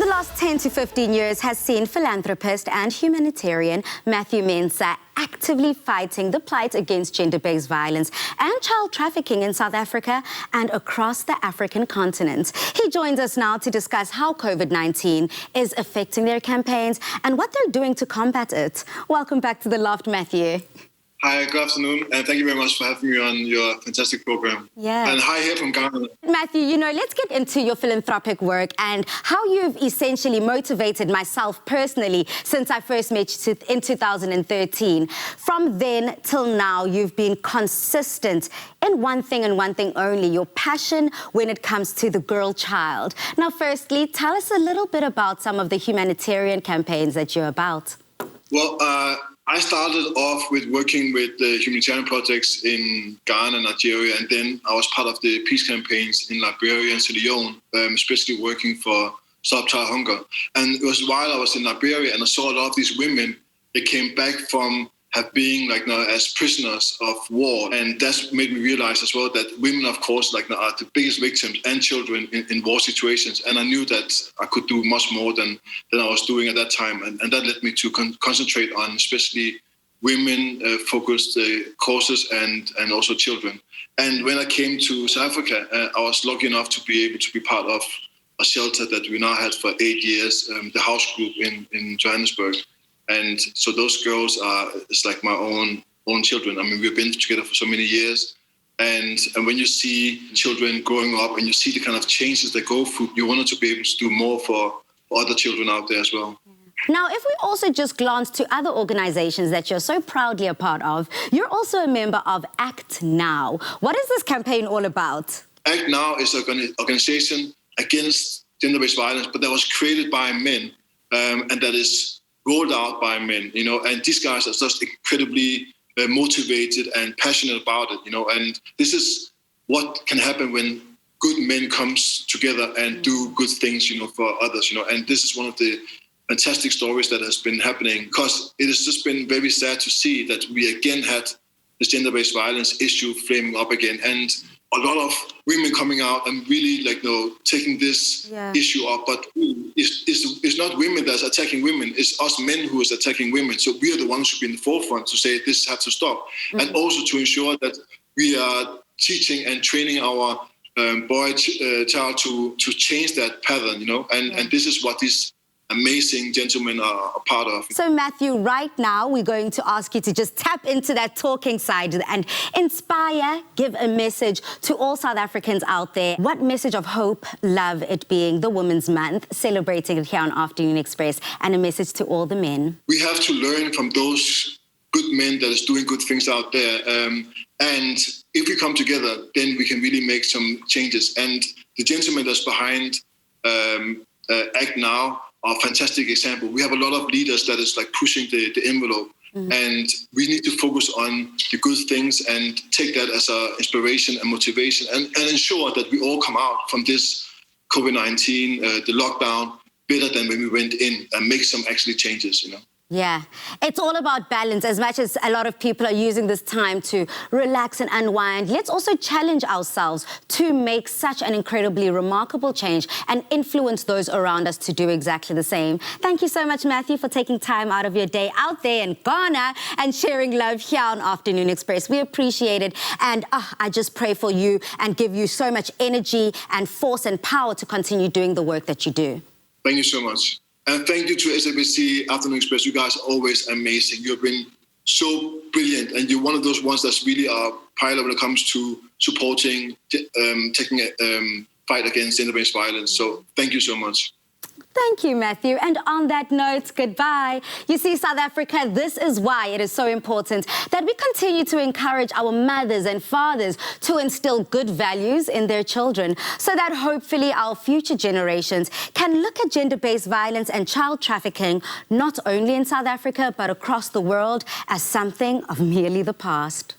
The last 10 to 15 years has seen philanthropist and humanitarian Matthew Mensah actively fighting the plight against gender-based violence and child trafficking in South Africa and across the African continent. He joins us now to discuss how COVID-19 is affecting their campaigns and what they're doing to combat it. Welcome back to The Loft, Matthew. Hi, good afternoon, and thank you very much for having me on your fantastic program. Yeah. And hi here from Ghana. Matthew, let's get into your philanthropic work and how you've essentially motivated myself personally since I first met you in 2013. From then till now, you've been consistent in one thing and one thing only, your passion when it comes to the girl child. Now, firstly, tell us a little bit about some of the humanitarian campaigns that you're about. Well, I started off with working with the humanitarian projects in Ghana and Nigeria, and then I was part of the peace campaigns in Liberia and Sierra Leone, especially working for Stop Child Hunger. And it was while I was in Liberia and I saw a lot of these women that came back from being as prisoners of war. And that's made me realize as well that women, of course, are the biggest victims and children in war situations. And I knew that I could do much more than I was doing at that time. And that led me to concentrate on especially women-focused causes and also children. And when I came to South Africa, I was lucky enough to be able to be part of a shelter that we now had for 8 years, the House Group in Johannesburg. And so those girls it's like my own children. I mean, we've been together for so many years. And when you see children growing up and you see the kind of changes they go through, you wanted to be able to do more for other children out there as well. Now, if we also just glance to other organizations that you're so proudly a part of, you're also a member of Act Now. What is this campaign all about? Act Now is an organization against gender-based violence, but that was created by men, and that is rolled out by men, and these guys are just incredibly motivated and passionate about it, and this is what can happen when good men comes together and do good things, for others, and this is one of the fantastic stories that has been happening, because it has just been very sad to see that we again had this gender-based violence issue flaming up again, and a lot of women coming out and really taking this issue up, but it's not women that's attacking women, it's us men who is attacking women. So we are the ones who be in the forefront to say this has to stop. Mm-hmm. And also to ensure that we are teaching and training our child to change that pattern, and this is what these amazing gentlemen are a part of. So, Matthew, right now, we're going to ask you to just tap into that talking side and inspire, give a message to all South Africans out there. What message of hope, love, it being the Women's Month, celebrating it here on Afternoon Express, and a message to all the men? We have to learn from those good men that is doing good things out there. And if we come together, then we can really make some changes. And the gentleman that's behind Act Now are a fantastic example. We have a lot of leaders that is pushing the envelope, and we need to focus on the good things and take that as an inspiration and motivation, and ensure that we all come out from this COVID-19, the lockdown, better than when we went in, and make some actually changes, Yeah, it's all about balance. As much as a lot of people are using this time to relax and unwind, let's also challenge ourselves to make such an incredibly remarkable change and influence those around us to do exactly the same. Thank you so much, Matthew, for taking time out of your day out there in Ghana and sharing love here on Afternoon Express. We appreciate it. And I just pray for you and give you so much energy and force and power to continue doing the work that you do. Thank you so much. And thank you to SABC Afternoon Express. You guys are always amazing. You've been so brilliant. And you're one of those ones that's really a pilot when it comes to supporting, taking a fight against gender-based violence. So thank you so much. Thank you, Matthew. And on that note, goodbye. You see, South Africa, this is why it is so important that we continue to encourage our mothers and fathers to instill good values in their children so that hopefully our future generations can look at gender-based violence and child trafficking not only in South Africa but across the world as something of merely the past.